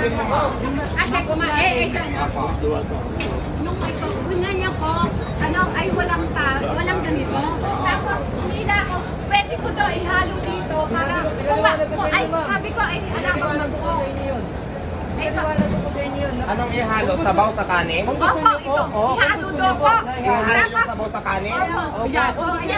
Kasi kumain. Nung ito, ganyan ko, ay walang walang ganito. Tapos, umila ako, pwede ko to ihalo dito para, ay, sabi ko, ay, alam ko mag-o. Anong ihalo? Sabaw sa kanin? Opo, ito. Ihalo doon po. Ihalo yung sabaw sa kanin? Opo. Yan,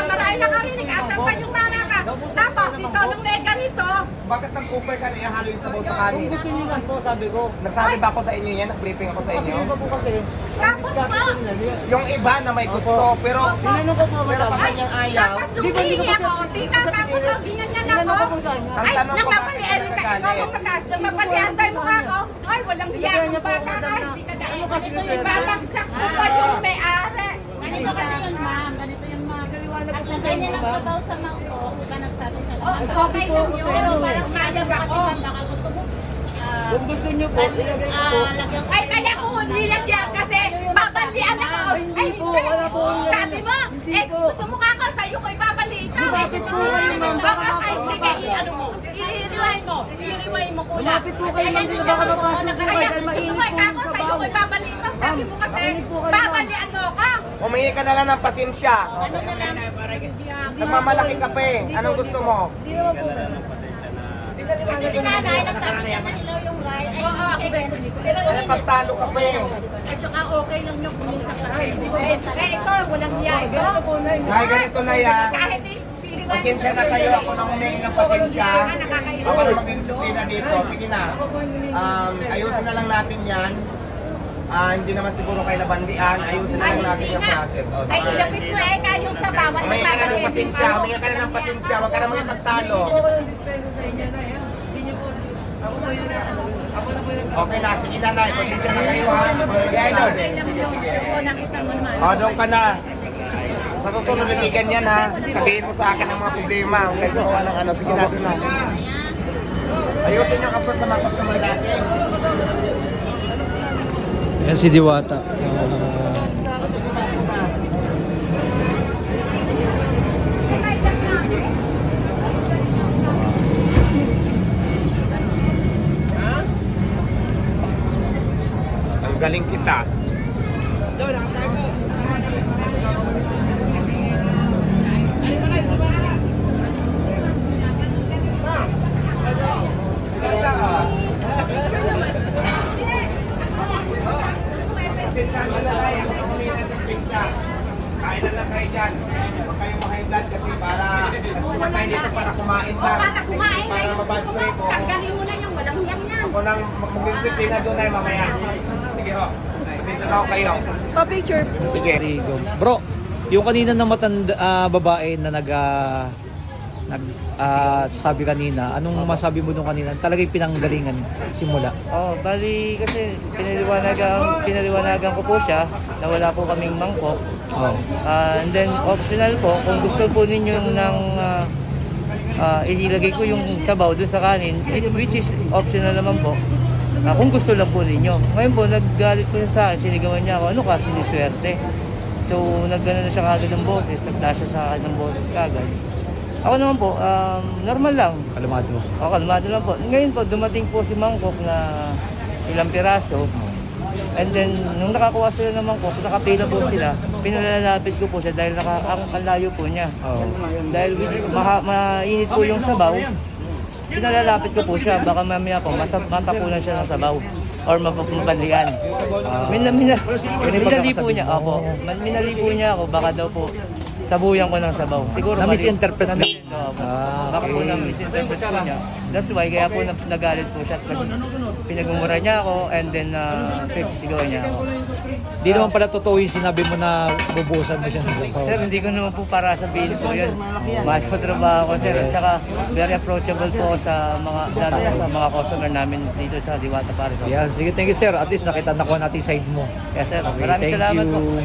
marami nakarinig. Asan pa yung nana ka? Tapos, ito, nung may ganito, Bakit nag-cooper ka na ihalo yung sabaw sa kanin? Gusto niyo lang po, sabi ko. Nagsabi ba ako sa inyo yan? Nag-briefing ako sa Kasi inyo? iba po kasi. tapos po, Yung iba na may gusto, pero Tinanong ko po ba pero sabi? pag kanyang ayaw, tapos nung hihingi ako, tinatapos ako, ginyanyan ako. Tinanong ko po sa kanya. ang Ay, tanong ko bakit napapalian ka ka, ikaw nagagalit? ang pagkas, napapalian tayo mukha ko. Ay, walang hiya kang bata ka, hindi ka dahil. Ibabagsak mo pa yung may-ari. Ganito kasi yun, ma'am. Ganito yun, ma'am. At lagay niya ng sabaw sa mangkok, di ba nagsabi sa lahat? Okay lang yun, pero parang mayag ako. Baka gusto mo, Kung gusto niyo po, ilagay ko po. lagyan Ay, kaya ko nilagyan kasi babandian ako. Ay, Hindi po, wala po yung sabi mo, Hindi eh, po. gusto mo nga ako, sa'yo ko ibabali ikaw. Lumapit po kayo, ma'am. Baka Ay, sige, ano mo, i-rewind mo kuya. Lumapit po kayo, ma'am. Baka mapasok po kayo. Kaya, Dahil mainit gusto mo po ikaw, yung sa'yo sabaw. ko ibabali ikaw. Sabi mo kasi, mainit po kayo, ma'am. babalian mo ka. Humingi ka na lang ng pasensya. Nagmamalaki ka pa eh. Anong gusto mo? Hindi naman po. kasi si nanay, nagsabi niya na ilaw yung rice. Ay, Oo, ako ba? Pero Ano pagtalo ka pa eh. at saka okay lang yung kuminsan kasi. Eh, ito, walang hiya. Ganito po na yun. Kahit ganito na yan, Kahit pasensya na kayo. Ako na humingi ng pasensya. Ako na mag-disiplina dito. Sige na. Ayusin na lang natin yan. Hindi naman siguro kayo nabandian. Ayusin na lang natin yung process. O, Ay, sige. ilapit mo eh, kayo sa bawat Humingi ka na ng pasensya. Humingi ka na ng pasensya. Huwag ka na mga pagtalo. Ako lang dispensa sa inyo na yan. Hindi niyo po. Ako po yun. Ako na po yun. Okay na. Sige na, Nay. Pasensya na kayo ha. Sige, sige. Nakita mo naman. O, doon ka na. Sa susunod hindi ganyan ha. Sabihin mo sa akin ang mga problema. Huwag kayo gumawa ng ano. Sige na, na. Ayusin yung kapag sa mga customer natin. Yan si Diwata. Ang galing kita. Kain na lang kayo dyan. Huwag kayong makaindan kasi para huwag tayo dito para kumain lang. Para kumain Para kayo. mabad-break ko. Tanggalin mo na yung walang hiyang yan. Ako nang mag-disiplina doon ay mamaya. Sige ho. Dito na ako kayo. Pa-picture. Sige. Rigo. Bro, yung kanina na matanda babae na sabi kanina, anong masabi mo nung kanina? Talagang pinanggalingan simula. Oh, bali kasi pinaliwanagan ko po siya na wala po kaming mangkok. Oh. And then optional po, kung gusto po ninyo ng ilagay ko yung sabaw doon sa kanin, which is optional naman po. Kung gusto lang po ninyo. Ngayon po, naggalit po siya sa akin, sinigawan niya ako, ano ka, siniswerte. So, naggano na siya kagad ng boses, nagtaas siya sa akin ng boses kagad. Ako naman po, normal lang. Kalmado. O, kalmado lang po. Ngayon po, dumating po si Mangkok na ilang piraso. And then, nung nakakuha sila ng mangkok, nakapila po sila, pinalalapit ko po siya dahil ang layo po niya. Oh. Dahil mainit po yung sabaw, pinalalapit ko po siya, baka mamaya po, matapunan siya ng sabaw or mapapalian. Minali po niya, opo. Minali po niya ako, baka daw po sabuyan ko ng sabaw. Siguro Na-misinterpret mo? Baka po na-misinterpret ko niya. That's why, kaya po nagalit po siya. Pinagmumura niya ako and then sigaw niya ako. Di naman pala totoo yung sinabi mo na bubusan mo siya ng sabaw. Sir, hindi ko naman po para sabihin po yun. Mahal po trabaho ko, sir. At saka, very approachable po sa mga customer namin dito sa Diwata Paris. Yan, sige, thank you sir. At least nakita na ko natin side mo. Yes, sir. Okay, Maraming thank salamat po. you.